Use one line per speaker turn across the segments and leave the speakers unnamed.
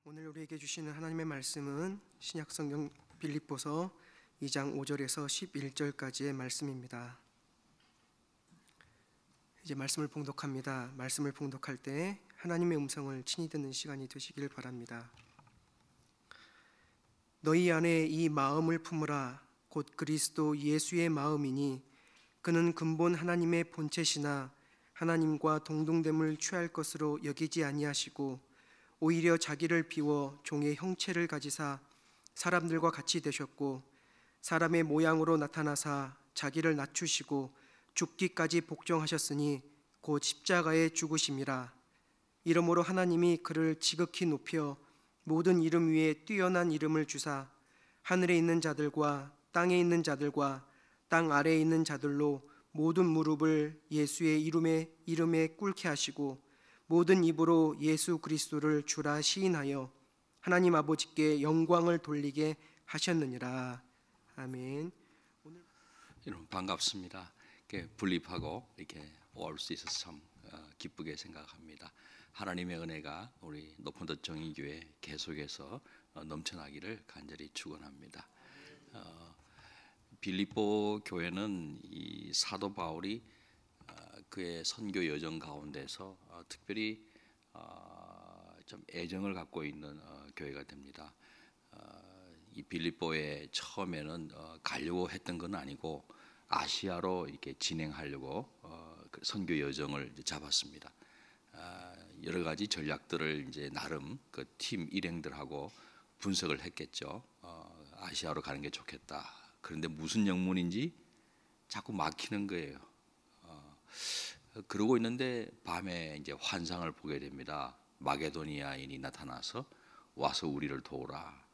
오늘 우리에게 주시는 하나님의 말씀은 신약성경 빌립보서 2장 5절에서 11절까지의 말씀입니다. 이제 말씀을 봉독합니다. 말씀을 봉독할 때 하나님의 음성을 친히 듣는 시간이 되시길 바랍니다. 너희 안에 이 마음을 품으라. 곧 그리스도 예수의 마음이니 그는 근본 하나님의 본체시나 하나님과 동등됨을 취할 것으로 여기지 아니하시고 오히려 자기를 비워 종의 형체를 가지사 사람들과 같이 되셨고 사람의 모양으로 나타나사 자기를 낮추시고 죽기까지 복종하셨으니 곧 십자가에 죽으심이라. 이러므로 하나님이 그를 지극히 높여 모든 이름 위에 뛰어난 이름을 주사 하늘에 있는 자들과 땅에 있는 자들과 땅 아래에 있는 자들로 모든 무릎을 예수의 이름에 꿇게 하시고 모든 입으로 예수 그리스도를 주라 시인하여 하나님 아버지께 영광을 돌리게 하셨느니라. 아멘.
여러분 반갑습니다. 이렇게 분립하고 이렇게 올 수 있어서 참 기쁘게 생각합니다. 하나님의 은혜가 우리 높은덧 정의교회 계속해서 넘쳐나기를 간절히 축원합니다. 빌립보 교회는 이 사도 바울이 그의 선교 여정 가운데서 특별히 좀 애정을 갖고 있는 교회가 됩니다. 이 빌립보에 처음에는 가려고 했던 건 아니고 아시아로 이렇게 진행하려고 그 선교 여정을 잡았습니다. 여러 가지 전략들을 이제 나름 그 팀 일행들하고 분석을 했겠죠. 아시아로 가는 게 좋겠다. 그런데 무슨 영문인지 자꾸 막히는 거예요. 그러고 있는데 밤에 이제 환상을 보게 됩니다. 마게도니아인이 나타나서 와서 우리를 도우라.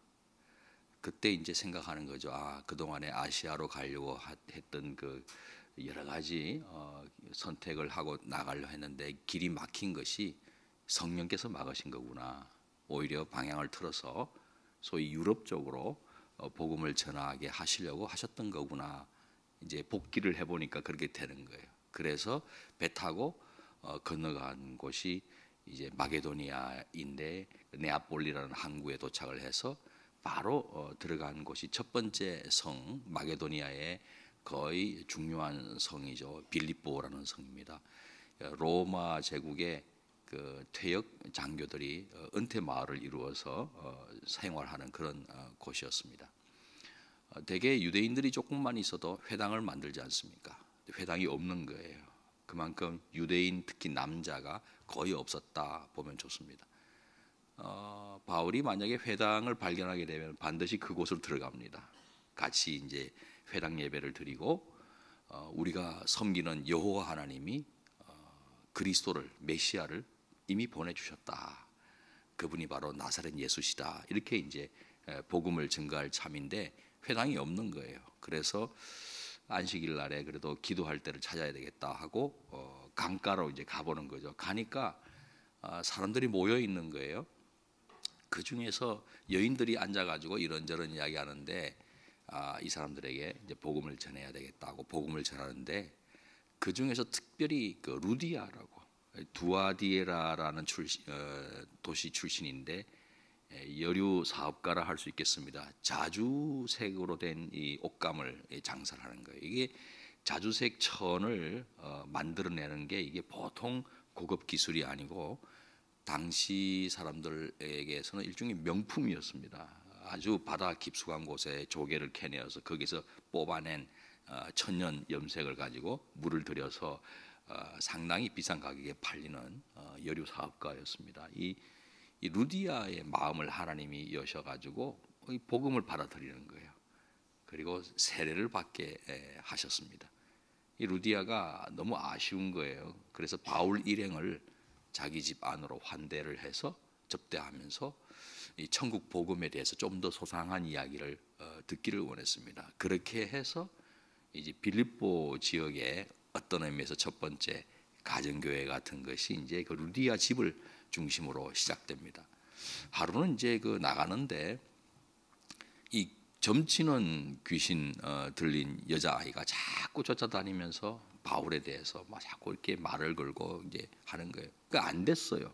그때 이제 생각하는 거죠. 그동안에 아시아로 가려고 했던 그 여러 가지 선택을 하고 나가려 했는데 길이 막힌 것이 성령께서 막으신 거구나. 오히려 방향을 틀어서 소위 유럽 쪽으로 복음을 전하게 하시려고 하셨던 거구나. 이제 복귀를 해보니까 그렇게 되는 거예요. 그래서 배 타고 건너간 곳이 이제 마게도니아인데 네아폴리라는 항구에 도착을 해서 바로 들어간 곳이 첫 번째 성 마게도니아의 거의 중요한 성이죠. 빌립보라는 성입니다. 로마 제국의 그 퇴역 장교들이 은퇴 마을을 이루어서 생활하는 그런 곳이었습니다. 대개 유대인들이 조금만 있어도 회당을 만들지 않습니까? 회당이 없는 거예요. 그만큼 유대인 특히 남자가 거의 없었다 보면 좋습니다. 바울이 만약에 회당을 발견하게 되면 반드시 그곳으로 들어갑니다. 같이 이제 회당 예배를 드리고 우리가 섬기는 여호와 하나님이 그리스도를 메시아를 이미 보내주셨다. 그분이 바로 나사렛 예수시다. 이렇게 이제 복음을 증거할 참인데 회당이 없는 거예요. 그래서 안식일 날에 그래도 기도할 때를 찾아야 되겠다 하고 강가로 이제 가보는 거죠. 가니까 사람들이 모여 있는 거예요. 그 중에서 여인들이 앉아가지고 이런저런 이야기하는데 이 사람들에게 이제 복음을 전해야 되겠다고 복음을 전하는데 그 중에서 특별히 그 루디아라고 두아디에라라는 도시 출신인데 여류 사업가라 할 수 있겠습니다. 자주색으로 된 이 옷감을 장사를 하는 거예요. 이게 자주색 천을 만들어내는 게 이게 보통 고급 기술이 아니고 당시 사람들에게서는 일종의 명품이었습니다. 아주 바다 깊숙한 곳에 조개를 캐내어서 거기서 뽑아낸 천연 염색을 가지고 물을 들여서 상당히 비싼 가격에 팔리는 여류 사업가였습니다. 이 루디아의 마음을 하나님이 여셔가지고 복음을 받아들이는 거예요. 그리고 세례를 받게 하셨습니다. 이 루디아가 너무 아쉬운 거예요. 그래서 바울 일행을 자기 집 안으로 환대를 해서 접대하면서 이 천국 복음에 대해서 좀 더 소상한 이야기를 듣기를 원했습니다. 그렇게 해서 이제 빌립보 지역의 어떤 의미에서 첫 번째 가정교회 같은 것이 이제 그 루디아 집을 중심으로 시작됩니다. 하루는 이제 그 나가는데 이 점치는 귀신 들린 여자아이가 자꾸 쫓아다니면서 바울에 대해서 막 자꾸 이렇게 말을 걸고 이제 하는 거예요. 그러니까 안 됐어요.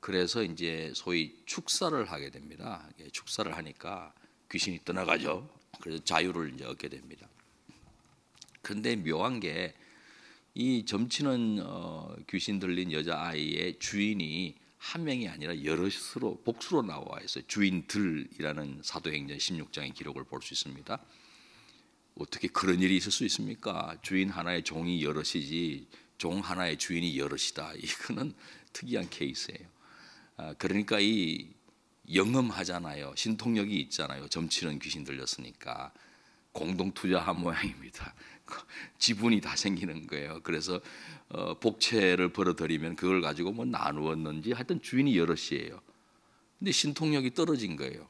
그래서 이제 소위 축사를 하게 됩니다. 축사를 하니까 귀신이 떠나가죠. 그래서 자유를 이제 얻게 됩니다. 그런데 묘한 게 이 점치는 귀신 들린 여자아이의 주인이 한 명이 아니라 여럿으로 복수로 나와 있어요. 주인들이라는 사도행전 16장의 기록을 볼 수 있습니다. 어떻게 그런 일이 있을 수 있습니까? 주인 하나의 종이 여럿이지 종 하나의 주인이 여럿이다. 이거는 특이한 케이스예요. 그러니까 이 영험하잖아요. 신통력이 있잖아요. 점치는 귀신 들렸으니까 공동 투자한 모양입니다. 지분이 다 생기는 거예요. 그래서 복채를 벌어들이면 그걸 가지고 뭐 나누었는지 하여튼 주인이 여럿이에요. 근데 신통력이 떨어진 거예요.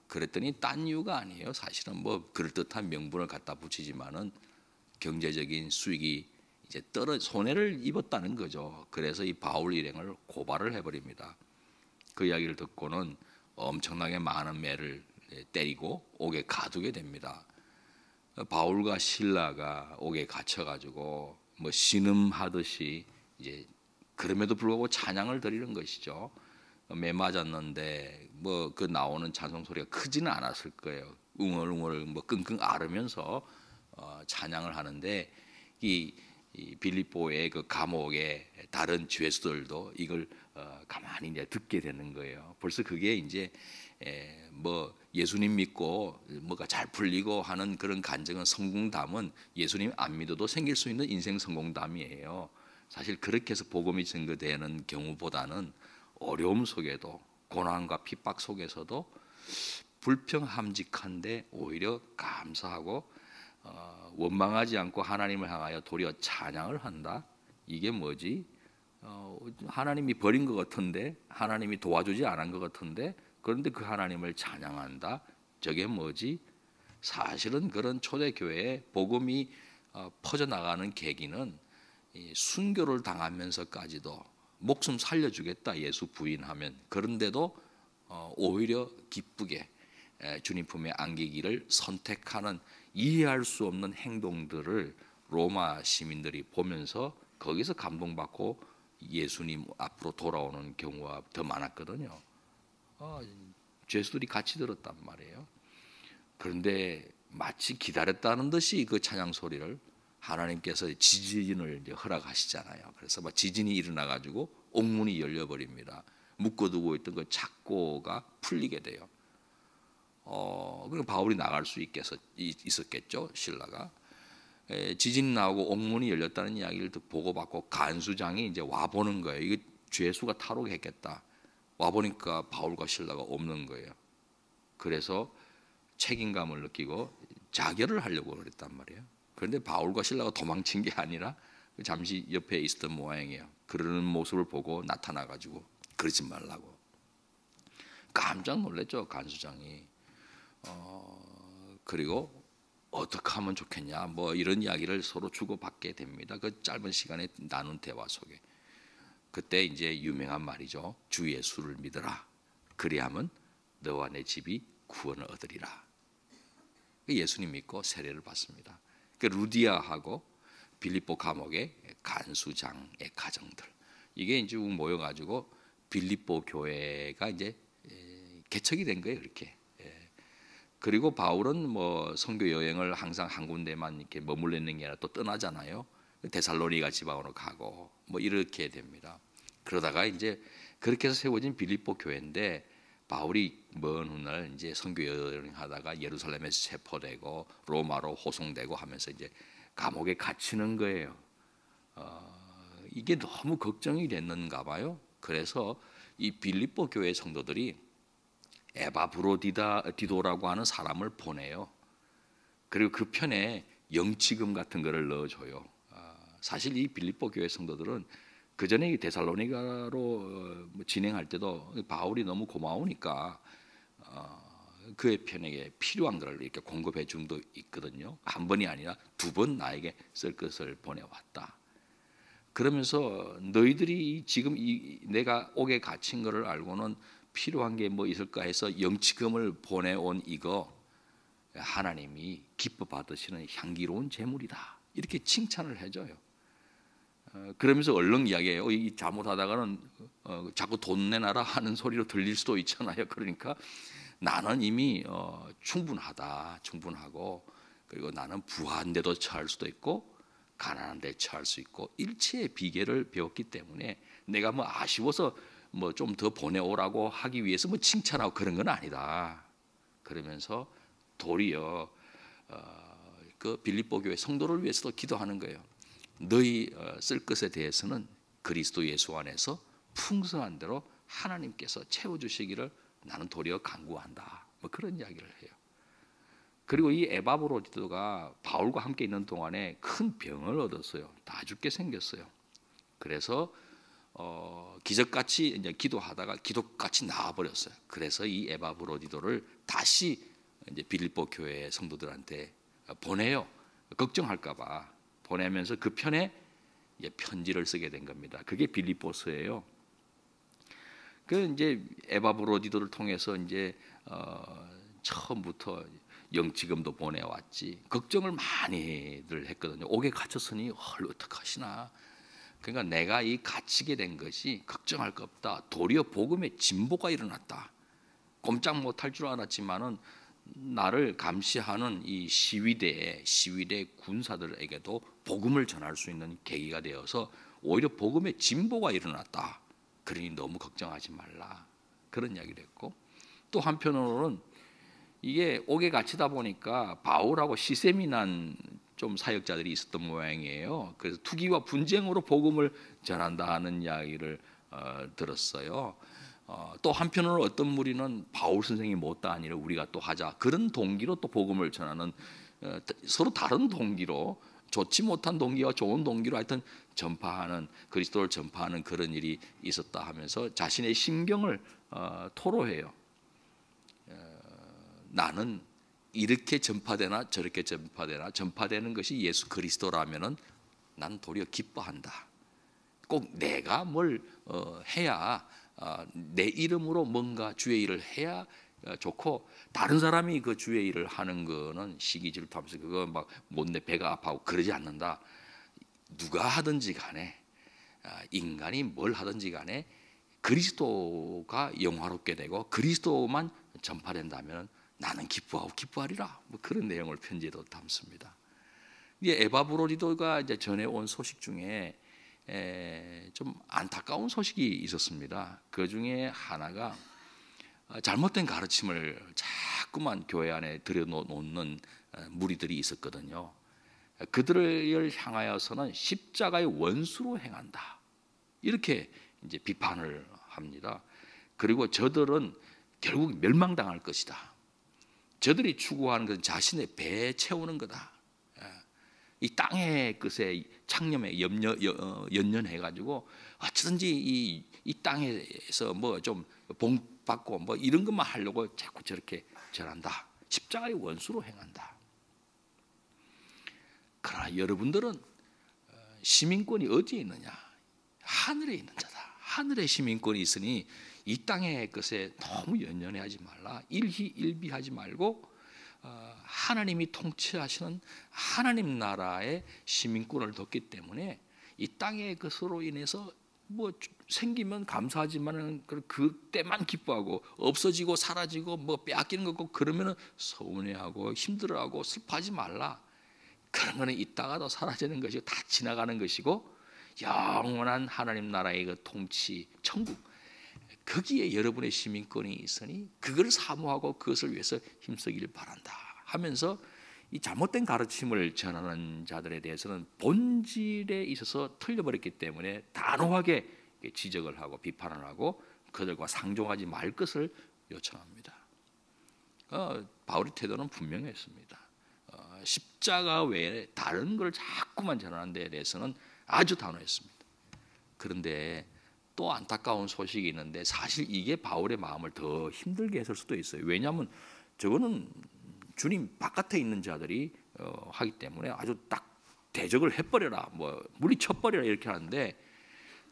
그랬더니 딴 이유가 아니에요. 사실은 뭐 그럴듯한 명분을 갖다 붙이지만은 경제적인 수익이 이제 손해를 입었다는 거죠. 그래서 이 바울 일행을 고발을 해버립니다. 그 이야기를 듣고는 엄청나게 많은 매를 때리고 옥에 가두게 됩니다. 바울과 실라가 옥에 갇혀가지고 뭐 신음하듯이 이제 그럼에도 불구하고 찬양을 드리는 것이죠. 매 맞았는데 뭐 그 나오는 찬송 소리가 크지는 않았을 거예요. 웅얼웅얼 뭐 끙끙 앓으면서 찬양을 하는데 이 빌립보의 그 감옥의 다른 죄수들도 이걸 가만히 이제 듣게 되는 거예요. 벌써 그게 이제 뭐 예수님 믿고 뭐가 잘 풀리고 하는 그런 간증은 성공담은 예수님 안 믿어도 생길 수 있는 인생 성공담이에요. 사실 그렇게 해서 복음이 증거되는 경우보다는 어려움 속에도 고난과 핍박 속에서도 불평함직한데 오히려 감사하고 원망하지 않고 하나님을 향하여 도리어 찬양을 한다. 이게 뭐지? 하나님이 버린 것 같은데, 하나님이 도와주지 않은 것 같은데, 그런데 그 하나님을 찬양한다. 저게 뭐지? 사실은 그런 초대교회에 복음이 퍼져나가는 계기는 순교를 당하면서까지도 목숨 살려주겠다 예수 부인하면, 그런데도 오히려 기쁘게 주님 품에 안기기를 선택하는 이해할 수 없는 행동들을 로마 시민들이 보면서 거기서 감동받고 예수님 앞으로 돌아오는 경우가 더 많았거든요. 죄수들이 같이 들었단 말이에요. 그런데 마치 기다렸다는 듯이 그 찬양 소리를 하나님께서 지진을 이제 허락하시잖아요. 그래서 막 지진이 일어나 가지고 옥문이 열려 버립니다. 묶어두고 있던 그 착고가 풀리게 돼요. 그럼 바울이 나갈 수 있었겠죠, 신라가. 지진이 나오고 옥문이 열렸다는 이야기를 보고받고 간수장이 이제 와 보는 거예요. 이게 죄수가 탈옥했겠다. 와 보니까 바울과 신라가 없는 거예요. 그래서 책임감을 느끼고 자결을 하려고 그랬단 말이에요. 그런데 바울과 신라가 도망친 게 아니라 잠시 옆에 있었던 모양이에요. 그러는 모습을 보고 나타나가지고 그러지 말라고. 깜짝 놀랐죠, 간수장이. 그리고 어떻게 하면 좋겠냐, 뭐 이런 이야기를 서로 주고받게 됩니다. 그 짧은 시간에 나눈 대화 속에. 그때 이제 유명한 말이죠. 주 예수를 믿어라. 그리하면 너와 내 집이 구원을 얻으리라. 예수님 믿고 세례를 받습니다. 그 루디아하고 빌립보 감옥의 간수장의 가정들, 이게 이제 모여가지고 빌립보 교회가 이제 개척이 된 거예요. 그렇게. 그리고 바울은 뭐 선교 여행을 항상 한 군데만 이렇게 머물러 있는 게 아니라 또 떠나잖아요. 데살로니가 지방으로 가고 뭐 이렇게 됩니다. 그러다가 이제 그렇게 해서 세워진 빌립보 교회인데, 바울이 먼 훗날 이제 선교 여행하다가 예루살렘에서 체포되고 로마로 호송되고 하면서 이제 감옥에 갇히는 거예요. 이게 너무 걱정이 됐는가 봐요. 그래서 이 빌립보 교회 성도들이 에바브로디도라고 하는 사람을 보내요. 그리고 그 편에 영치금 같은 거를 넣어줘요. 사실 이 빌립보 교회 성도들은 그 전에 데살로니가로 진행할 때도 바울이 너무 고마우니까 그의 편에게 필요한 것을 이렇게 공급해 준 도 있거든요. 한 번이 아니라 두 번 나에게 쓸 것을 보내왔다. 그러면서 너희들이 지금 내가 옥에 갇힌 것을 알고는 필요한 게 뭐 있을까 해서 영치금을 보내온 이거 하나님이 기뻐 받으시는 향기로운 제물이다. 이렇게 칭찬을 해줘요. 그러면서 얼른 이야기해요. 이 잘못하다가는 자꾸 돈 내놔라 하는 소리로 들릴 수도 있잖아요. 그러니까 나는 이미 충분하고, 그리고 나는 부한데도 처할 수도 있고 가난한데 처할 수 있고, 일체의 비결을 배웠기 때문에 내가 뭐 아쉬워서 뭐 좀 더 보내오라고 하기 위해서 뭐 칭찬하고 그런 건 아니다. 그러면서 도리어 그 빌립보 교회 성도를 위해서도 기도하는 거예요. 너희 쓸 것에 대해서는 그리스도 예수 안에서 풍성한 대로 하나님께서 채워주시기를 나는 도리어 간구한다. 뭐 그런 이야기를 해요. 그리고 이 에바브로디도가 바울과 함께 있는 동안에 큰 병을 얻었어요. 다 죽게 생겼어요. 그래서 기적같이 이제 기도하다가 기독같이 나와버렸어요. 그래서 이 에바브로디도를 다시 이제 빌립보 교회 성도들한테 보내요. 걱정할까봐 보내면서 그 편에 편지를 쓰게 된 겁니다. 그게 빌립보서예요. 그 이제 에바브로디도를 통해서 이제 처음부터 영지금도 보내왔지. 걱정을 많이들 했거든요. 옥에 갇혔으니 어떡하시나. 그러니까 내가 이 갇히게 된 것이 걱정할 거 없다. 도리어 복음의 진보가 일어났다. 꼼짝 못할 줄 알았지만은 나를 감시하는 이 시위대 군사들에게도 복음을 전할 수 있는 계기가 되어서 오히려 복음의 진보가 일어났다. 그러니 너무 걱정하지 말라. 그런 이야기를 했고, 또 한편으로는 이게 옥에 갇히다 보니까 바울하고 시샘이 난 좀 사역자들이 있었던 모양이에요. 그래서 투기와 분쟁으로 복음을 전한다는 이야기를 들었어요. 또 한편으로 어떤 무리는 바울 선생이 못다 아니라 우리가 또 하자, 그런 동기로 또 복음을 전하는, 서로 다른 동기로, 좋지 못한 동기와 좋은 동기로 하여튼 전파하는, 그리스도를 전파하는 그런 일이 있었다 하면서 자신의 심경을 토로해요. 나는 이렇게 전파되나 저렇게 전파되나 전파되는 것이 예수 그리스도라면은 난 도리어 기뻐한다. 꼭 내가 뭘 해야, 내 이름으로 뭔가 주의 일을 해야 좋고, 다른 사람이 그 주의 일을 하는 거는 시기 질투하면서 그거 막 못내 배가 아파하고 그러지 않는다. 누가 하든지 간에, 인간이 뭘 하든지 간에 그리스도가 영화롭게 되고 그리스도만 전파된다면 나는 기뻐하고 기뻐하리라. 뭐 그런 내용을 편지에도 담습니다. 이게 에바브로디도가 이제 전해온 소식 중에 좀 안타까운 소식이 있었습니다. 그 중에 하나가 잘못된 가르침을 자꾸만 교회 안에 들여놓는 무리들이 있었거든요. 그들을 향하여서는 십자가의 원수로 행한다. 이렇게 이제 비판을 합니다. 그리고 저들은 결국 멸망당할 것이다. 저들이 추구하는 것은 자신의 배에 채우는 거다. 이 땅의 것에 창념에 연연해가지고 어쩌든지 이 땅에서 뭐 좀 봉받고 뭐 이런 것만 하려고 자꾸 저렇게 절한다. 십자가의 원수로 행한다. 그러나 여러분들은 시민권이 어디에 있느냐? 하늘에 있는 자다. 하늘에 시민권이 있으니 이 땅의 것에 너무 연연해하지 말라. 일희일비하지 말고 하나님이 통치하시는 하나님 나라의 시민권을 뒀기 때문에 이 땅의 것으로 인해서 뭐 생기면 감사하지만 그때만 기뻐하고, 없어지고 사라지고 뭐 빼앗기는 거고 그러면은 서운해하고 힘들어하고 슬퍼하지 말라. 그런 거는 있다가도 사라지는 것이고 다 지나가는 것이고, 영원한 하나님 나라의 그 통치 천국, 거기에 여러분의 시민권이 있으니 그걸 사모하고 그것을 위해서 힘쓰기를 바란다 하면서, 이 잘못된 가르침을 전하는 자들에 대해서는 본질에 있어서 틀려버렸기 때문에 단호하게 지적을 하고 비판을 하고 그들과 상종하지 말 것을 요청합니다. 바울의 태도는 분명했습니다. 십자가 외에 다른 걸 자꾸만 전하는 데 대해서는 아주 단호했습니다. 그런데 또 안타까운 소식이 있는데, 사실 이게 바울의 마음을 더 힘들게 했을 수도 있어요. 왜냐하면 저거는 주님 바깥에 있는 자들이 하기 때문에 아주 딱 대적을 해버려라, 뭐 물리쳐버려라 이렇게 하는데,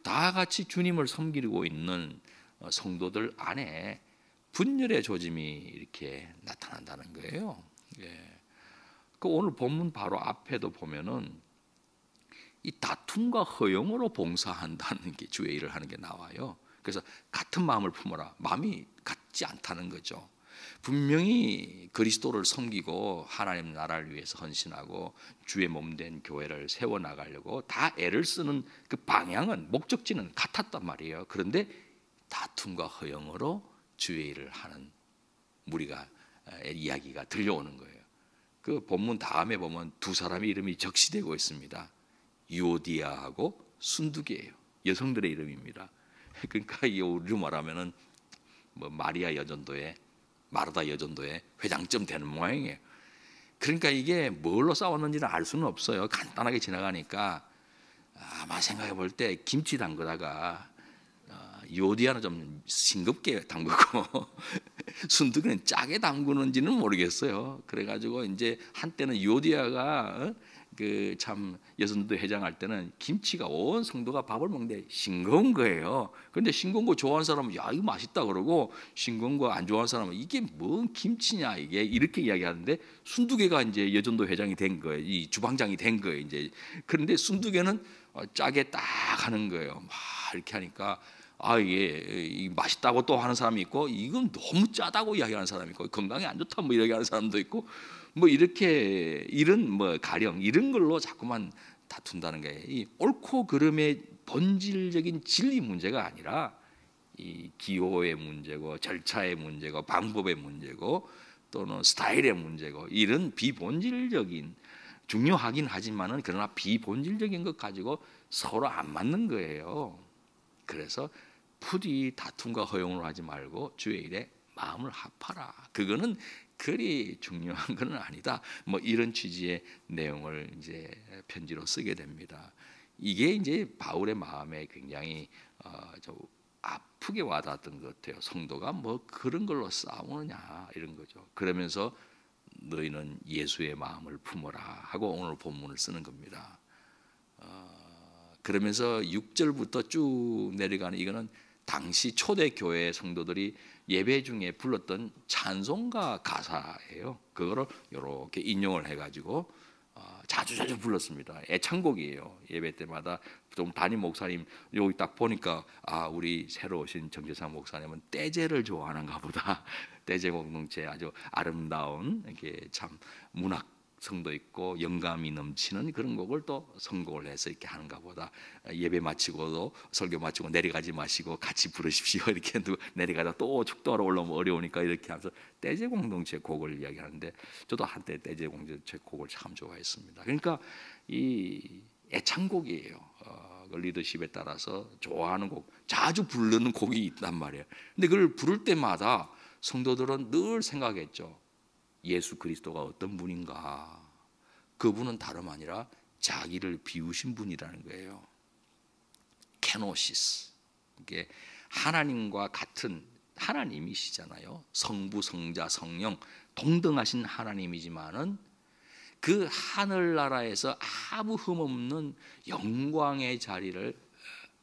다 같이 주님을 섬기고 있는 성도들 안에 분열의 조짐이 이렇게 나타난다는 거예요. 예. 그 오늘 본문 바로 앞에도 보면은 이 다툼과 허용으로 봉사한다는 게 주의 일을 하는 게 나와요. 그래서 같은 마음을 품어라. 마음이 같지 않다는 거죠. 분명히 그리스도를 섬기고 하나님 나라를 위해서 헌신하고 주의 몸된 교회를 세워나가려고 다 애를 쓰는 그 방향은, 목적지는 같았단 말이에요. 그런데 다툼과 허용으로 주의 일을 하는 무리가 이야기가 들려오는 거예요. 그 본문 다음에 보면 두 사람의 이름이 적시되고 있습니다. 유오디아하고 순두개예요. 여성들의 이름입니다. 그러니까 우리로 말하면은 뭐 마리아 여전도의, 마르다 여전도의 회장점 되는 모양이에요. 그러니까 이게 뭘로 싸웠는지는 알 수는 없어요. 간단하게 지나가니까 아마 생각해 볼 때 김치 담그다가 요디아는 좀 싱겁게 담그고 순두기는 짜게 담그는지는 모르겠어요. 그래가지고 이제 한때는 요디아가 그 참 여성도 회장할 때는 김치가 온 성도가 밥을 먹는데 싱거운 거예요. 그런데 싱거운 거 좋아하는 사람은 야 이거 맛있다 그러고, 싱거운 거 안 좋아하는 사람은 이게 뭔 김치냐 이게 이렇게 이야기하는데, 순두개가 이제 여전도 회장이 된 거예요. 이 주방장이 된 거예요. 이제 그런데 순두개는 짜게 딱 하는 거예요. 막 이렇게 하니까 이게 맛있다고 또 하는 사람이 있고, 이건 너무 짜다고 이야기하는 사람이 있고, 건강에 안 좋다 뭐 이야기하는 사람도 있고, 뭐 이렇게 이런 뭐 가령 이런 걸로 자꾸만 다툰다는 게, 이 옳고 그름의 본질적인 진리 문제가 아니라 이 기호의 문제고 절차의 문제고 방법의 문제고 또는 스타일의 문제고, 이런 비본질적인, 중요하긴 하지만은 그러나 비본질적인 것 가지고 서로 안 맞는 거예요. 그래서 부디 다툼과 허용을 하지 말고 주의 일에 마음을 합하라. 그거는 그리 중요한 건 아니다. 뭐 이런 취지의 내용을 이제 편지로 쓰게 됩니다. 이게 이제 바울의 마음에 굉장히 좀 아프게 와닿았던 것 같아요. 성도가 뭐 그런 걸로 싸우느냐 이런 거죠. 그러면서 너희는 예수의 마음을 품어라 하고 오늘 본문을 쓰는 겁니다. 그러면서 6절부터 쭉 내려가는, 이거는 당시 초대교회 성도들이 예배 중에 불렀던 찬송가 가사예요. 그거를 이렇게 인용을 해가지고 자주 불렀습니다. 애창곡이에요. 예배 때마다. 좀 담임 목사님 여기 딱 보니까 우리 새로 오신 정재상 목사님은 떼제를 좋아하는가 보다. 떼제 공동체 아주 아름다운 이렇게 참 문학 성도 있고 영감이 넘치는 그런 곡을 또 선곡을 해서 이렇게 하는가 보다. 예배 마치고도 설교 마치고 내려가지 마시고 같이 부르십시오. 이렇게 내려가다 또 축도하러 올라오면 어려우니까 이렇게 하면서 떼제 공동체 곡을 이야기하는데, 저도 한때 떼제 공동체 곡을 참 좋아했습니다. 그러니까 이 애창곡이에요. 리더십에 따라서 좋아하는 곡, 자주 부르는 곡이 있단 말이에요. 근데 그걸 부를 때마다 성도들은 늘 생각했죠. 예수 그리스도가 어떤 분인가? 그분은 다름 아니라 자기를 비우신 분이라는 거예요. 케노시스. 이게 하나님과 같은 하나님이시잖아요. 성부, 성자, 성령 동등하신 하나님이지만은 그 하늘나라에서 아무 흠없는 영광의 자리를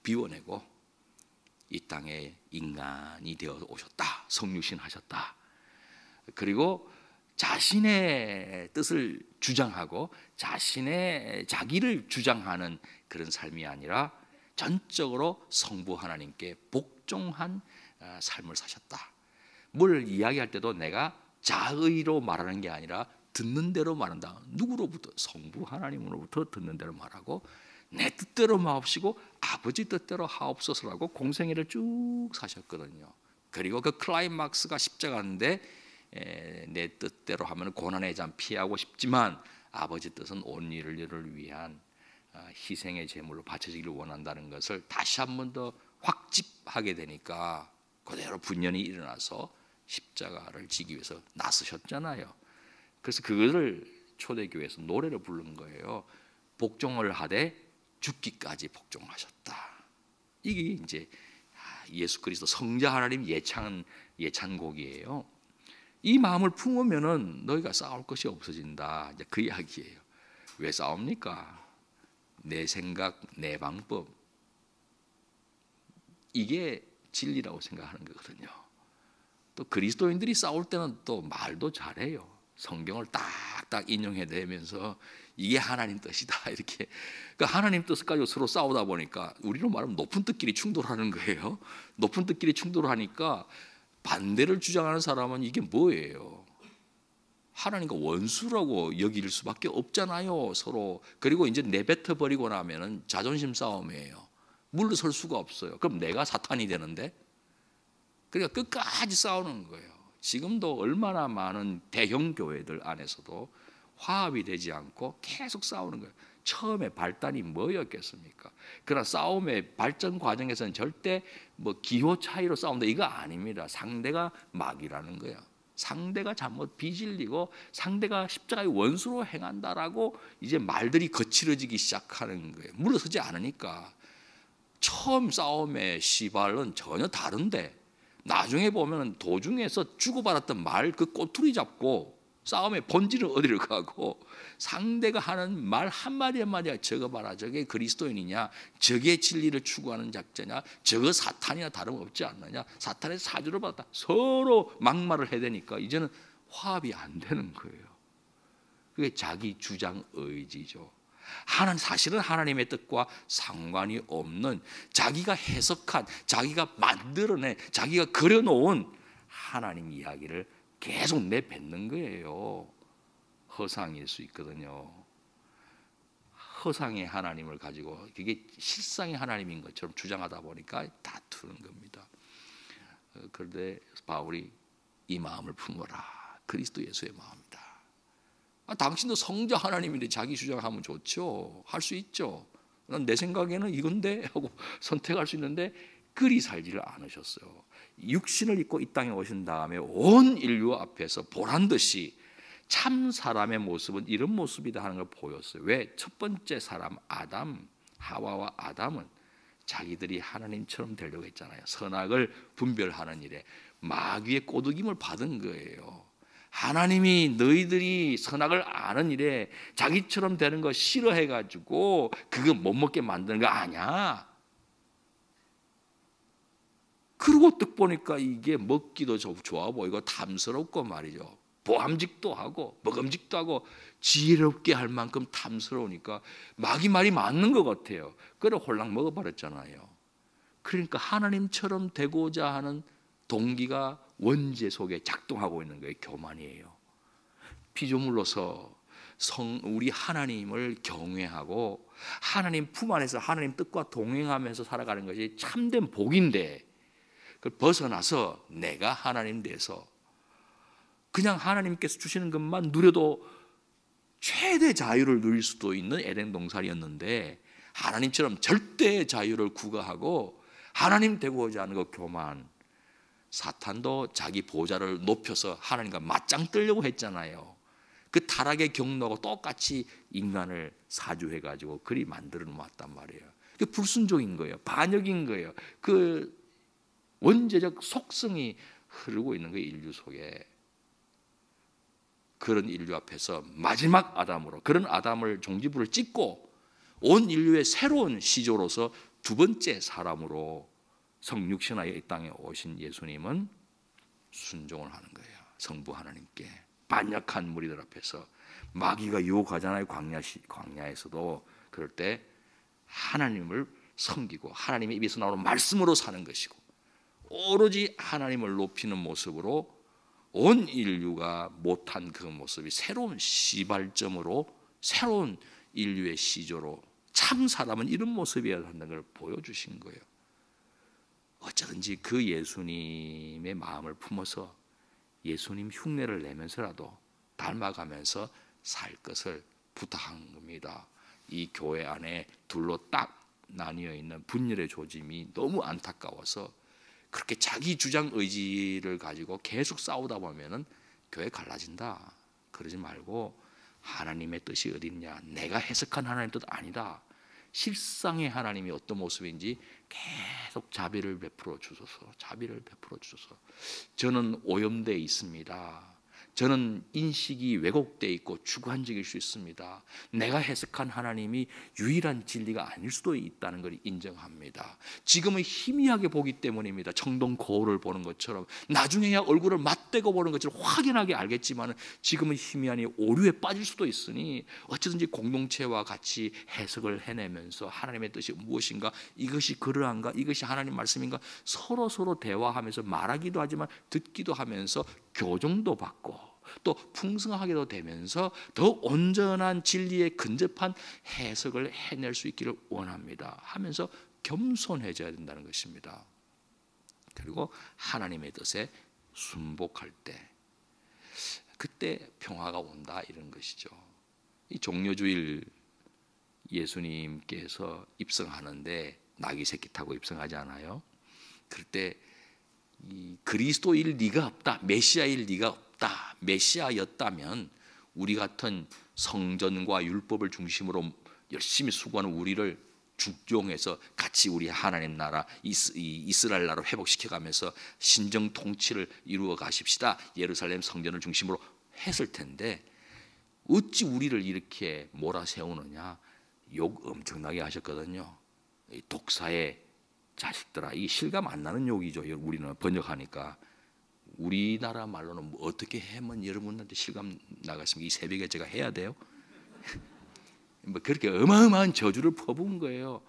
비워내고 이 땅에 인간이 되어 오셨다. 성육신 하셨다. 그리고 자신의 뜻을 주장하고 자기를 주장하는 그런 삶이 아니라 전적으로 성부 하나님께 복종한 삶을 사셨다. 뭘 이야기할 때도 내가 자의로 말하는 게 아니라 듣는 대로 말한다. 누구로부터? 성부 하나님으로부터 듣는 대로 말하고, 내 뜻대로 마옵시고 아버지 뜻대로 하옵소서라고 공생애를 쭉 사셨거든요. 그리고 그 클라이막스가 십자가인데, 내 뜻대로 하면 고난의 잠 피하고 싶지만 아버지 뜻은 온 인류를 위한 희생의 제물로 바쳐지기를 원한다는 것을 다시 한 번 더 확집하게 되니까 그대로 분연이 일어나서 십자가를 지기 위해서 나서셨잖아요. 그래서 그것을 초대교회에서 노래로 부른 거예요. 복종을 하되 죽기까지 복종하셨다. 이게 이제 예수 그리스도 성자 하나님 예찬곡이에요. 이 마음을 품으면은 너희가 싸울 것이 없어진다. 이제 그 이야기예요. 왜 싸웁니까? 내 생각, 내 방법, 이게 진리라고 생각하는 거거든요. 또 그리스도인들이 싸울 때는 또 말도 잘해요. 성경을 딱 딱딱 인용해내면서 이게 하나님 뜻이다 이렇게. 그러니까 하나님 뜻을 가지고 서로 싸우다 보니까 우리로 말하면 높은 뜻끼리 충돌하는 거예요. 높은 뜻끼리 충돌하니까 반대를 주장하는 사람은 이게 뭐예요? 하나님과 원수라고 여길 수밖에 없잖아요, 서로. 그리고 이제 내뱉어 버리고 나면은 자존심 싸움이에요. 물러설 수가 없어요. 그럼 내가 사탄이 되는데. 그러니까 끝까지 싸우는 거예요. 지금도 얼마나 많은 대형 교회들 안에서도 화합이 되지 않고 계속 싸우는 거예요. 처음에 발단이 뭐였겠습니까? 그러나 싸움의 발전 과정에서는 절대 뭐 기호 차이로 싸운다 이거 아닙니다. 상대가 막이라는 거예요. 상대가 잘못 비질리고 상대가 십자가의 원수로 행한다라고 이제 말들이 거칠어지기 시작하는 거예요. 물러서지 않으니까. 처음 싸움의 시발은 전혀 다른데 나중에 보면 도중에서 주고받았던 말 그 꼬투리 잡고 싸움의 본질은 어디를 가고 상대가 하는 말 한마디 한마디가 저거 봐라 저게 그리스도인이냐 저게 진리를 추구하는 작자냐 저거 사탄이나 다름없지 않느냐 사탄의 사주를 받았다 서로 막말을 해야 되니까 이제는 화합이 안 되는 거예요. 그게 자기 주장 의지죠. 사실은 하나님의 뜻과 상관이 없는 자기가 해석한 자기가 만들어낸 자기가 그려놓은 하나님 이야기를 계속 내뱉는 거예요. 허상일 수 있거든요. 허상의 하나님을 가지고 그게 실상의 하나님인 것처럼 주장하다 보니까 다투는 겁니다. 그런데 바울이 이 마음을 품어라. 그리스도 예수의 마음이다. 당신도 성자 하나님인데 자기 주장하면 좋죠. 할 수 있죠. 난 내 생각에는 이건데 하고 선택할 수 있는데 그리 살지를 않으셨어요. 육신을 입고 이 땅에 오신 다음에 온 인류 앞에서 보란듯이 참 사람의 모습은 이런 모습이다 하는 걸 보였어요. 왜? 첫 번째 사람 아담, 하와와 아담은 자기들이 하나님처럼 되려고 했잖아요. 선악을 분별하는 일에 마귀의 꼬드김을 받은 거예요. 하나님이 너희들이 선악을 아는 일에 자기처럼 되는 거 싫어해가지고 그거 못 먹게 만드는 거 아니야. 그러고 딱 보니까 이게 먹기도 좋아 보이고 탐스럽고 말이죠. 보암직도 하고 먹음직도 하고 지혜롭게 할 만큼 탐스러우니까 마귀 말이 맞는 것 같아요. 그래 홀랑 먹어버렸잖아요. 그러니까 하나님처럼 되고자 하는 동기가 원죄 속에 작동하고 있는 거예요. 교만이에요. 피조물로서 우리 하나님을 경외하고 하나님 품 안에서 하나님 뜻과 동행하면서 살아가는 것이 참된 복인데 그걸 벗어나서 내가 하나님 돼서 그냥 하나님께서 주시는 것만 누려도 최대 자유를 누릴 수도 있는 에덴 동산이었는데 하나님처럼 절대 자유를 구가하고 하나님 되고자 하는 것 교만. 사탄도 자기 보좌를 높여서 하나님과 맞짱 뜨려고 했잖아요. 그 타락의 경로하고 똑같이 인간을 사주해가지고 그리 만들어 놓았단 말이에요. 그 불순종인 거예요. 반역인 거예요. 그 원죄적 속성이 흐르고 있는 거예요. 인류 속에. 그런 인류 앞에서 마지막 아담으로 그런 아담을 종지부를 찍고 온 인류의 새로운 시조로서 두 번째 사람으로 성육신하여 이 땅에 오신 예수님은 순종을 하는 거예요. 성부 하나님께. 반역한 무리들 앞에서 마귀가 유혹하잖아요. 광야에서도. 그럴 때 하나님을 섬기고 하나님의 입에서 나오는 말씀으로 사는 것이고 오로지 하나님을 높이는 모습으로 온 인류가 못한 그 모습이 새로운 시발점으로 새로운 인류의 시조로 참 사람은 이런 모습이어야 한다는 걸 보여주신 거예요. 어쩌든지 그 예수님의 마음을 품어서 예수님 흉내를 내면서라도 닮아가면서 살 것을 부탁한 겁니다. 이 교회 안에 둘로 딱 나뉘어 있는 분열의 조짐이 너무 안타까워서 그렇게 자기 주장 의지를 가지고 계속 싸우다 보면은 교회 갈라진다. 그러지 말고 하나님의 뜻이 어디 있냐? 내가 해석한 하나님의 뜻 아니다. 실상의 하나님이 어떤 모습인지 계속 자비를 베풀어 주소서. 자비를 베풀어 주소서. 저는 오염되어 있습니다. 저는 인식이 왜곡되어 있고 주관적일 수 있습니다. 내가 해석한 하나님이 유일한 진리가 아닐 수도 있다는 걸 인정합니다. 지금은 희미하게 보기 때문입니다. 청동 거울을 보는 것처럼, 나중에야 얼굴을 맞대고 보는 것처럼 확연하게 알겠지만 지금은 희미하니 오류에 빠질 수도 있으니 어쩌든지 공동체와 같이 해석을 해내면서 하나님의 뜻이 무엇인가, 이것이 그러한가, 이것이 하나님 말씀인가 서로 대화하면서 말하기도 하지만 듣기도 하면서 교정도 받고 또 풍성하게도 되면서 더 온전한 진리에 근접한 해석을 해낼 수 있기를 원합니다 하면서 겸손해져야 된다는 것입니다. 그리고 하나님의 뜻에 순복할 때, 그때 평화가 온다, 이런 것이죠. 이 종려주일 예수님께서 입성하는데 나귀 새끼 타고 입성하지 않아요? 그럴 때 이 그리스도일 리가 없다, 메시아일 리가 없다, 메시아였다면 우리 같은 성전과 율법을 중심으로 열심히 수고하는 우리를 죽종해서 같이 우리 하나님 나라 이스라엘 나라 회복시켜가면서 신정 통치를 이루어 가십시다, 예루살렘 성전을 중심으로 했을 텐데 어찌 우리를 이렇게 몰아세우느냐, 욕 엄청나게 하셨거든요. 독사의 자식들아, 이 실감 안 나는 욕이죠. 우리는 번역하니까. 우리나라 말로는 뭐 어떻게 하면 여러분한테 실감 나갔습니까? 이 새벽에 제가 해야 돼요? 뭐 그렇게 어마어마한 저주를 퍼부은 거예요.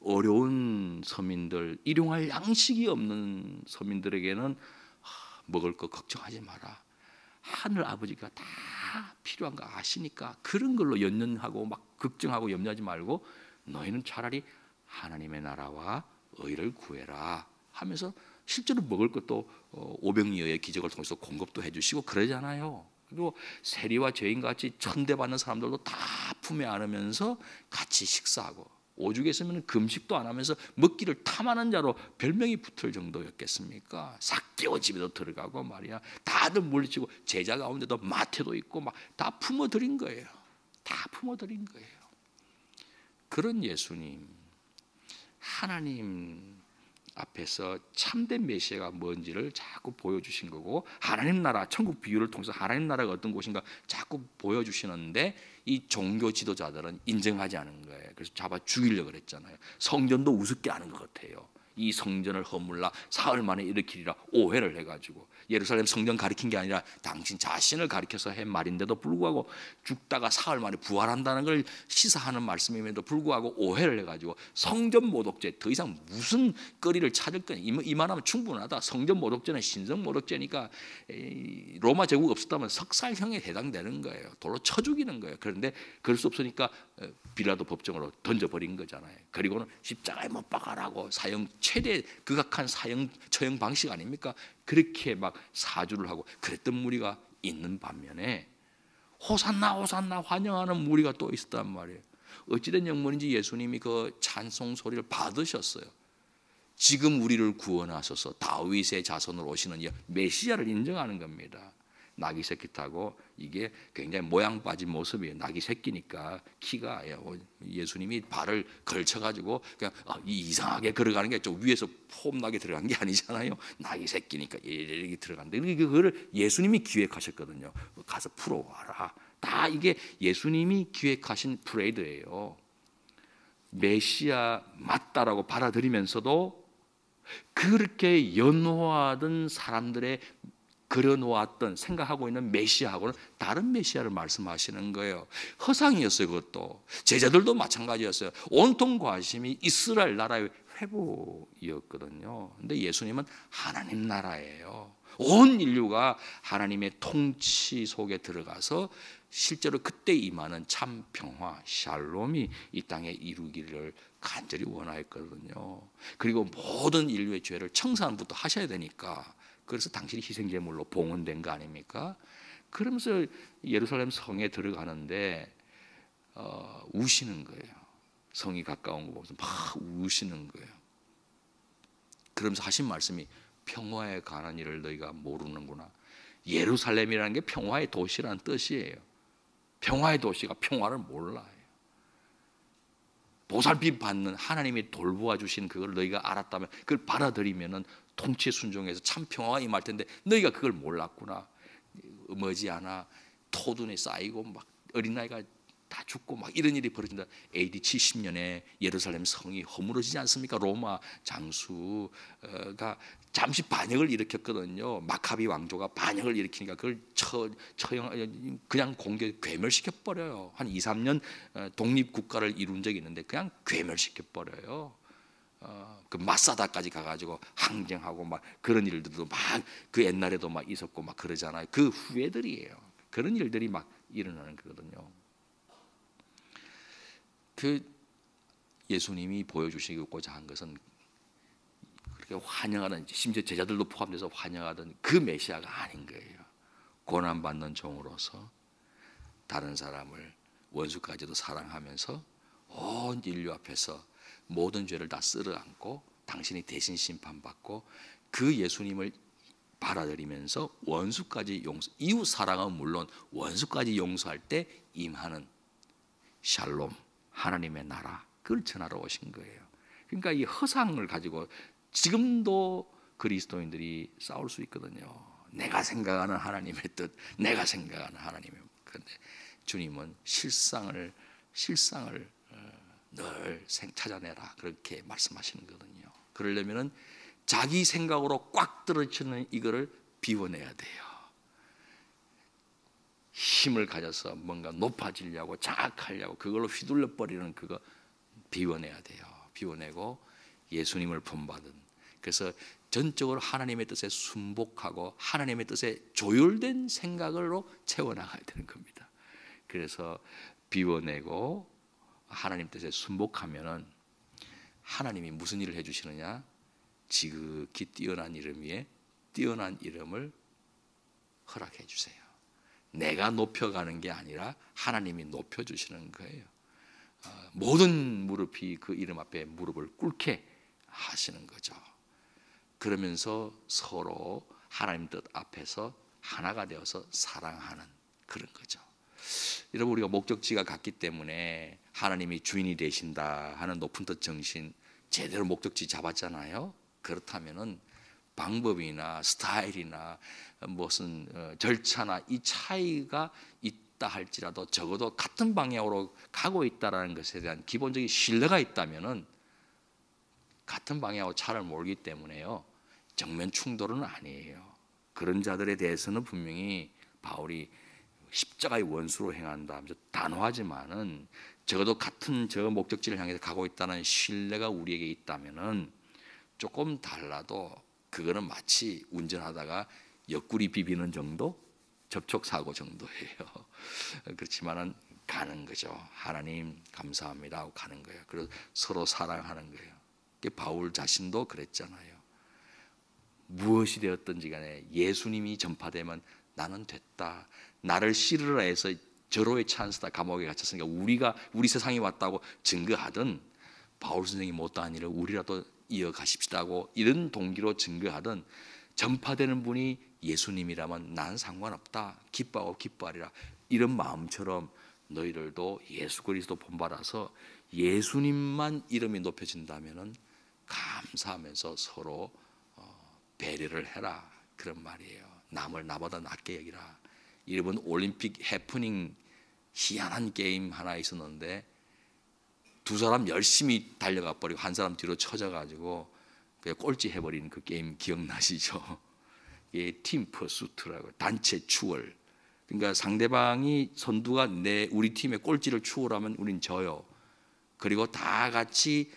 어려운 서민들, 일용할 양식이 없는 서민들에게는 먹을 거 걱정하지 마라, 하늘 아버지가 다 필요한 거 아시니까 그런 걸로 연연하고 막 걱정하고 염려하지 말고 너희는 차라리 하나님의 나라와 의를 구해라 하면서 실제로 먹을 것도 500여의 기적을 통해서 공급도 해주시고 그러잖아요. 그리고 세리와 죄인같이 천대받는 사람들도 다 품에 안으면서 같이 식사하고, 오죽 했으면 금식도 안 하면서 먹기를 탐하는 자로 별명이 붙을 정도였겠습니까? 삭개오 집에도 들어가고 말이야, 다들 물리치고 제자 가운데도 마태도 있고 막 다 품어드린 거예요. 다 품어드린 거예요. 그런 예수님, 하나님 앞에서 참된 메시아가 뭔지를 자꾸 보여주신 거고, 하나님 나라, 천국 비유를 통해서 하나님 나라가 어떤 곳인가 자꾸 보여주시는데 이 종교 지도자들은 인정하지 않은 거예요. 그래서 잡아 죽이려고 그랬잖아요. 성전도 우습게 하는 것 같아요. 이 성전을 허물라 사흘 만에 일으키리라 오해를 해가지고, 예루살렘 성전 가리킨 게 아니라 당신 자신을 가리켜서 한 말인데도 불구하고, 죽다가 사흘 만에 부활한다는 걸 시사하는 말씀임에도 불구하고 오해를 해가지고 성전 모독죄, 더 이상 무슨 거리를 찾을 거냐, 이만하면 충분하다. 성전 모독죄는 신성 모독죄니까 로마 제국 없었다면 석살형에 해당되는 거예요. 돌로 쳐 죽이는 거예요. 그런데 그럴 수 없으니까 빌라도 법정으로 던져버린 거잖아요. 그리고는 십자가에 못 박아라고, 사형 최대 극악한 사형 처형 방식 아닙니까? 그렇게 막 사주를 하고 그랬던 무리가 있는 반면에 호산나 호산나 환영하는 무리가 또 있었단 말이에요. 어찌된 영문인지 예수님이 그 찬송 소리를 받으셨어요. 지금 우리를 구원하소서, 다윗의 자손으로 오시는 메시아를 인정하는 겁니다. 나귀 새끼 타고, 이게 굉장히 모양 빠진 모습이에요. 나귀 새끼니까 키가, 예수님이 발을 걸쳐가지고 그냥 이상하게 걸어가는 게 좀 위에서 폼나게 들어간 게 아니잖아요. 나귀 새끼니까 이렇게 들어간데, 그거를 예수님이 기획하셨거든요. 가서 풀어와라. 다 이게 예수님이 기획하신 프레이드예요. 메시아 맞다라고 받아들이면서도 그렇게 연호하던 사람들의 그려놓았던 생각하고 있는 메시아하고는 다른 메시아를 말씀하시는 거예요. 허상이었어요. 그것도 제자들도 마찬가지였어요. 온통 관심이 이스라엘 나라의 회복이었거든요. 근데 예수님은 하나님 나라예요. 온 인류가 하나님의 통치 속에 들어가서 실제로 그때 임하는 참 평화, 샬롬이 이 땅에 이루기를 간절히 원하였거든요. 그리고 모든 인류의 죄를 청산부터 하셔야 되니까, 그래서 당신이 희생제물로 봉헌된 거 아닙니까? 그러면서 예루살렘 성에 들어가는데 우시는 거예요. 성이 가까운 거 보면서 막 우시는 거예요. 그러면서 하신 말씀이 평화에 관한 일을 너희가 모르는구나. 예루살렘이라는 게 평화의 도시라는 뜻이에요. 평화의 도시가 평화를 몰라요. 보살핌 받는 하나님이 돌보아 주신 그걸 너희가 알았다면, 그걸 받아들이면은 통치에 순종해서 참 평화가 임할 텐데 너희가 그걸 몰랐구나. 머지않아 토둔에 쌓이고 막 어린아이가 다 죽고 막 이런 일이 벌어진다. AD 70년에 예루살렘 성이 허물어지지 않습니까? 로마 장수가 잠시 반역을 일으켰거든요. 마카비 왕조가 반역을 일으키니까 그걸 처형 그냥 공격 괴멸시켜 버려요. 한 2, 3년 독립 국가를 이룬 적이 있는데 그냥 괴멸시켜 버려요. 그 마사다까지 가가지고 항쟁하고 막 그런 일들도 막 그 옛날에도 막 있었고 막 그러잖아요. 그 후예들이에요. 그런 일들이 막 일어나는 거거든요. 그 예수님이 보여주시고자 한 것은 그렇게 환영하는, 심지어 제자들도 포함돼서 환영하던 그 메시아가 아닌 거예요. 고난받는 종으로서 다른 사람을 원수까지도 사랑하면서 온 인류 앞에서 모든 죄를 다 쓸어안고 당신이 대신 심판받고 그 예수님을 받아들이면서 원수까지 용서, 이웃 사랑은 물론 원수까지 용서할 때 임하는 샬롬, 하나님의 나라, 그걸 전하러 오신 거예요. 그러니까 이 허상을 가지고 지금도 그리스도인들이 싸울 수 있거든요. 내가 생각하는 하나님의 뜻, 내가 생각하는 하나님의. 그런데 주님은 실상을 늘 찾아내라, 그렇게 말씀하시는 거거든요. 그러려면은 자기 생각으로 꽉 들어치는 이거를 비워내야 돼요. 힘을 가져서 뭔가 높아지려고 장악하려고 그걸로 휘둘러 버리는 그거 비워내야 돼요. 비워내고 예수님을 본받은, 그래서 전적으로 하나님의 뜻에 순복하고 하나님의 뜻에 조율된 생각으로 채워나가야 되는 겁니다. 그래서 비워내고 하나님 뜻에 순복하면은 하나님이 무슨 일을 해주시느냐? 지극히 뛰어난 이름 위에 뛰어난 이름을 허락해 주세요. 내가 높여가는 게 아니라 하나님이 높여주시는 거예요. 모든 무릎이 그 이름 앞에 무릎을 꿇게 하시는 거죠. 그러면서 서로 하나님 뜻 앞에서 하나가 되어서 사랑하는 그런 거죠. 여러분, 우리가 목적지가 같기 때문에 하나님이 주인이 되신다 하는 높은 뜻 정신 제대로 목적지 잡았잖아요. 그렇다면은 방법이나 스타일이나 무슨 절차나 이 차이가 있다 할지라도 적어도 같은 방향으로 가고 있다라는 것에 대한 기본적인 신뢰가 있다면은 같은 방향으로 차를 몰기 때문에요, 정면 충돌은 아니에요. 그런 자들에 대해서는 분명히 바울이 십자가의 원수로 행한다 하면서 단호하지만은 적어도 같은 저 목적지를 향해서 가고 있다는 신뢰가 우리에게 있다면은 조금 달라도 그거는 마치 운전하다가 옆구리 비비는 정도, 접촉사고 정도예요. 그렇지만은 가는 거죠. 하나님 감사합니다 하고 가는 거예요. 그래서 서로 사랑하는 거예요. 바울 자신도 그랬잖아요. 무엇이 되었든지 간에 예수님이 전파되면 나는 됐다. 나를 씨르라 해서 절호의 찬스다, 감옥에 갇혔으니까 우리 세상에 왔다고 증거하든, 바울 선생이 못다한 일을 우리라도 이어가십시다고 이런 동기로 증거하든, 전파되는 분이 예수님이라면 난 상관없다, 기뻐하고 기뻐하리라, 이런 마음처럼 너희들도 예수 그리스도 본받아서 예수님만 이름이 높여진다면은 감사하면서 서로 배려를 해라, 그런 말이에요. 남을 나보다 낫게 여기라. 이번 올림픽 해프닝 희한한 게임 하나 있었는데 두 사람 열심히 달려가 버리고 한 사람 뒤로 쳐져가지고 그냥 꼴찌 해버린 그 게임 기억나시죠? 이게 팀 퍼수트라고, 단체 추월. 그러니까 상대방이 선두가 우리 팀의 꼴찌를 추월하면 우린 져요. 그리고 다 같이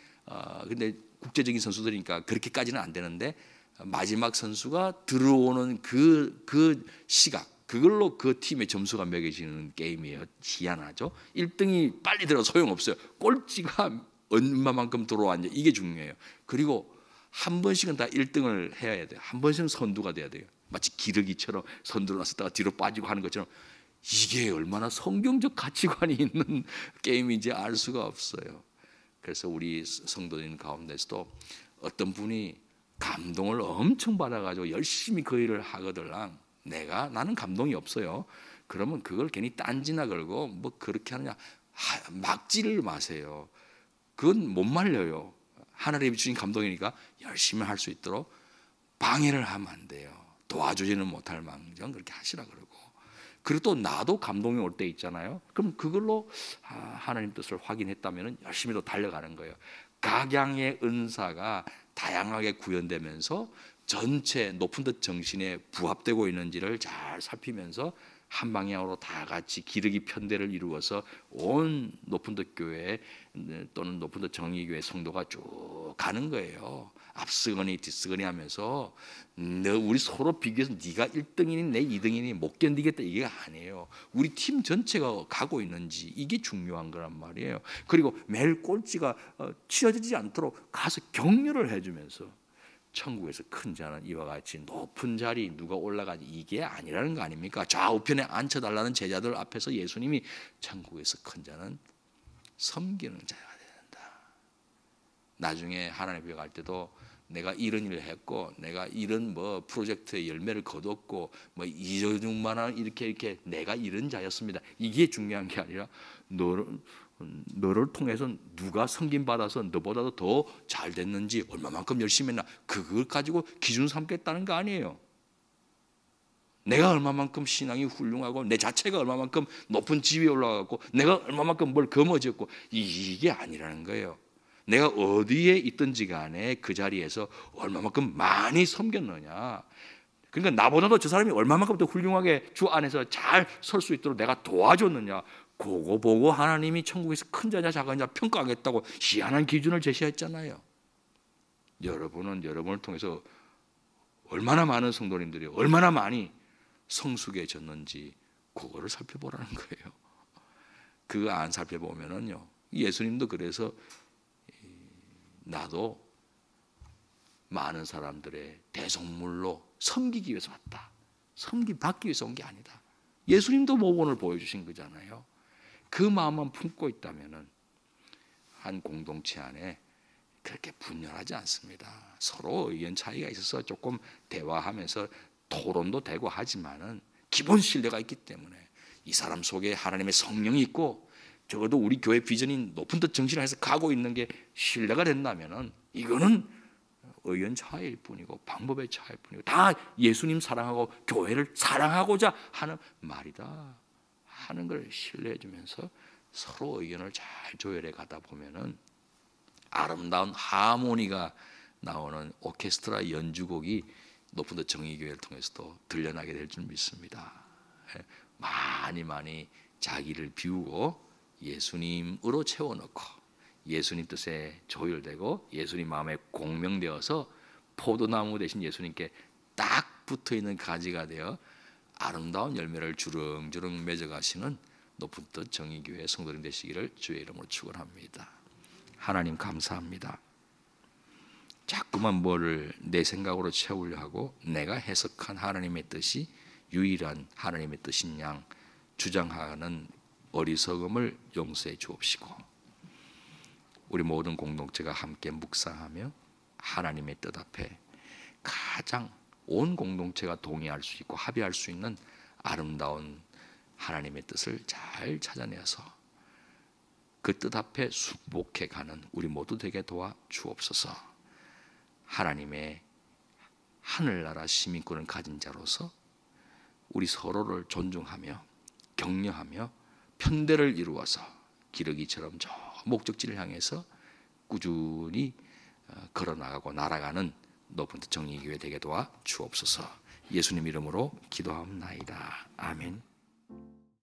근데 국제적인 선수들이니까 그렇게까지는 안 되는데 마지막 선수가 들어오는 그 시각, 그걸로 그 팀의 점수가 매겨지는 게임이에요. 희한하죠? 1등이 빨리 들어 소용없어요. 꼴찌가 얼마만큼 들어왔냐, 이게 중요해요. 그리고 한 번씩은 다 1등을 해야 돼요. 한 번씩은 선두가 돼야 돼요. 마치 기러기처럼 선두로 나섰다가 뒤로 빠지고 하는 것처럼. 이게 얼마나 성경적 가치관이 있는 게임인지 알 수가 없어요. 그래서 우리 성도님 가운데서도 어떤 분이 감동을 엄청 받아가지고 열심히 그 일을 하거들랑 나는 감동이 없어요. 그러면 그걸 괜히 딴지나 걸고 뭐 그렇게 하느냐, 막지를 마세요. 그건 못 말려요. 하나님이 주신 감동이니까 열심히 할 수 있도록 방해를 하면 안 돼요. 도와주지는 못할 망정 그렇게 하시라 그러고, 그리고 또 나도 감동이 올 때 있잖아요. 그럼 그걸로 하나님 뜻을 확인했다면 열심히 또 달려가는 거예요. 각양의 은사가 다양하게 구현되면서 전체 높은 뜻 정신에 부합되고 있는지를 잘 살피면서 한 방향으로 다 같이 기르기 편대를 이루어서 온 높은 뜻 교회 또는 높은 뜻 정의교회 성도가 쭉 가는 거예요. 앞서거니 뒤서거니 하면서 우리 서로 비교해서 네가 1등이니 내 2등이니 못 견디겠다 이게 아니에요. 우리 팀 전체가 가고 있는지 이게 중요한 거란 말이에요. 그리고 매일 꼴찌가 치러지지 않도록 가서 격려를 해주면서 천국에서 큰 자는 이와 같이 높은 자리 누가 올라가지 이게 아니라는 거 아닙니까? 좌우편에 앉혀달라는 제자들 앞에서 예수님이 천국에서 큰 자는 섬기는 자가 된다. 나중에 하나님 앞에 갈 때도 내가 이런 일을 했고 내가 이런 프로젝트의 열매를 거뒀고 이정만 원 이렇게 내가 이런 자였습니다. 이게 중요한 게 아니라 너를 통해서 누가 섬김 받아서 너보다도 더 잘 됐는지 얼마만큼 열심히 했나 그걸 가지고 기준 삼겠다는 거 아니에요. 내가 얼마만큼 신앙이 훌륭하고 내 자체가 얼마만큼 높은 지위에 올라가고 내가 얼마만큼 뭘 거머쥐었고 이게 아니라는 거예요. 내가 어디에 있든지 간에 그 자리에서 얼마만큼 많이 섬겼느냐. 그러니까 나보다도 저 사람이 얼마만큼 더 훌륭하게 주 안에서 잘 설 수 있도록 내가 도와줬느냐. 그거 보고 하나님이 천국에서 큰 자냐 작은 자 평가하겠다고 희한한 기준을 제시했잖아요. 여러분은 여러분을 통해서 얼마나 많은 성도님들이 얼마나 많이 성숙해졌는지 그거를 살펴보라는 거예요. 그거 안 살펴보면은요 예수님도 그래서 나도 많은 사람들의 대성물로 섬기기 위해서 왔다. 섬김받기 위해서 온 게 아니다. 예수님도 모본을 보여주신 거잖아요. 그 마음만 품고 있다면 한 공동체 안에 그렇게 분열하지 않습니다. 서로 의견 차이가 있어서 조금 대화하면서 토론도 되고 하지만은 기본 신뢰가 있기 때문에 이 사람 속에 하나님의 성령이 있고 적어도 우리 교회 비전인 높은 뜻 정신을 해서 가고 있는 게 신뢰가 된다면은 이거는 의견 차이일 뿐이고 방법의 차이일 뿐이고 다 예수님 사랑하고 교회를 사랑하고자 하는 말이다 하는 걸 신뢰해 주면서 서로 의견을 잘 조율해 가다 보면은 아름다운 하모니가 나오는 오케스트라 연주곡이 높은 뜻 정의교회를 통해서도 들려나게 될 줄 믿습니다. 많이 자기를 비우고 예수님으로 채워넣고 예수님 뜻에 조율되고 예수님 마음에 공명되어서 포도나무 대신 예수님께 딱 붙어있는 가지가 되어 아름다운 열매를 주렁주렁 맺어가시는 높은 뜻 정의교회 성도님 되시기를 주의 이름으로 축원합니다. 하나님 감사합니다. 자꾸만 뭐를 내 생각으로 채우려 하고 내가 해석한 하나님의 뜻이 유일한 하나님의 뜻인 양 주장하는 어리석음을 용서해 주옵시고 우리 모든 공동체가 함께 묵상하며 하나님의 뜻 앞에 가장 온 공동체가 동의할 수 있고 합의할 수 있는 아름다운 하나님의 뜻을 잘 찾아내서 그 뜻 앞에 순복해 가는 우리 모두 되게 도와 주옵소서. 하나님의 하늘나라 시민권을 가진 자로서 우리 서로를 존중하며 격려하며 편대를 이루어서 기러기처럼 저 목적지를 향해서 꾸준히 걸어나가고 날아가는 높은 뜻 정의교회 되게 도와 주옵소서. 예수님 이름으로 기도하옵나이다. 아멘.